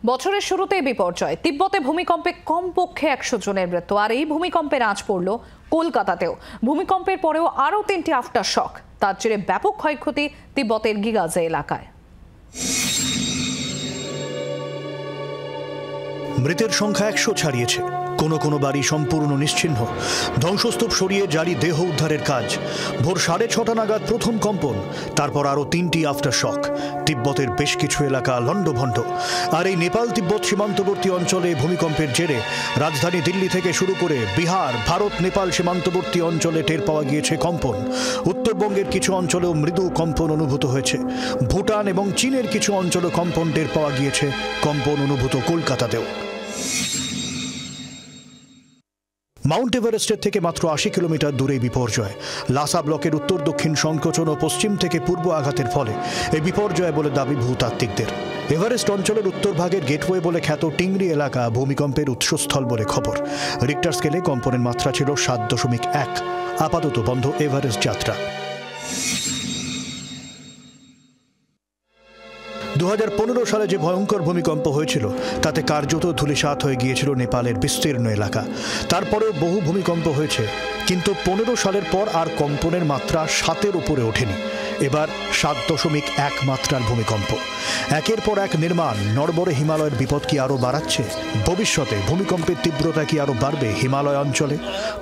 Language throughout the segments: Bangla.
বছরের শুরুতেই বিপর্যয়। তিব্বতে ভূমিকম্পে কমপক্ষে 100 জনের মৃত্যু। আর এই ভূমিকম্পের আঁচ পড়ল কলকাতাতেও। ভূমিকম্পের পরেও আরও 3টি আফটার শক। তার জেরে ব্যাপক ক্ষয়ক্ষতি তিব্বতের গিগাজে এলাকায়। মৃতের সংখ্যা 100 ছাড়িয়েছে। কোনো কোনো বাড়ি সম্পূর্ণ নিশ্চিহ্ন। ধ্বংসস্তূপ সরিয়ে জারি দেহ উদ্ধারের কাজ। ভোর 6:30 নাগাদ প্রথম কম্পন, তারপর আরও 3টি আফটার শক। তিব্বতের বেশ কিছু এলাকা লণ্ডভণ্ড। আর এই নেপাল তিব্বত সীমান্তবর্তী অঞ্চলে ভূমিকম্পের জেরে রাজধানী দিল্লি থেকে শুরু করে বিহার, ভারত নেপাল সীমান্তবর্তী অঞ্চলে টের পাওয়া গিয়েছে কম্পন। উত্তরবঙ্গের কিছু অঞ্চলেও মৃদু কম্পন অনুভূত হয়েছে। ভুটান এবং চীনের কিছু অঞ্চলে কম্পন টের পাওয়া গিয়েছে। কম্পন অনুভূত কলকাতাতেও। মাউন্ট এভারেস্টের থেকে মাত্র 80 কিলোমিটার দূরে বিপর্যয়। লাসা ব্লকের উত্তর দক্ষিণ সংকোচন ও পশ্চিম থেকে পূর্ব আঘাতের ফলে এই বিপর্যয় বলে দাবি ভূতাত্ত্বিকদের। এভারেস্ট অঞ্চলের উত্তর ভাগের গেটওয়ে বলে খ্যাত টিংরি এলাকা ভূমিকম্পের উৎসস্থল বলে খবর। রিক্টার স্কেলে কম্পনের মাত্রা ছিল 7.1। আপাতত বন্ধ এভারেস্ট যাত্রা। 2015 সালে যে ভয়ঙ্কর ভূমিকম্প হয়েছিল তাতে কার্যত ধূলিসাৎ হয়ে গিয়েছিল নেপালের বিস্তীর্ণ এলাকা। তারপরেও বহু ভূমিকম্প হয়েছে, কিন্তু 15 সালের পর আর কম্পনের মাত্রা 7-এর উপরে ওঠেনি। এবার 7.1 মাত্রার ভূমিকম্প। একের পর এক নির্মাণ নড়বড়ে হিমালয়ের বিপদ কি আরও বাড়াচ্ছে? ভবিষ্যতে ভূমিকম্পের তীব্রতা কি আরও বাড়বে হিমালয় অঞ্চলে?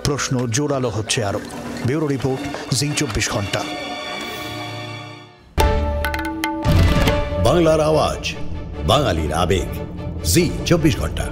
প্রশ্ন জোরালো হচ্ছে আরও। ব্যুরো রিপোর্ট, জি 24 ঘন্টা। বাংলার আওয়াজ, বাঙালির আবেগ, জি 24 ঘন্টা।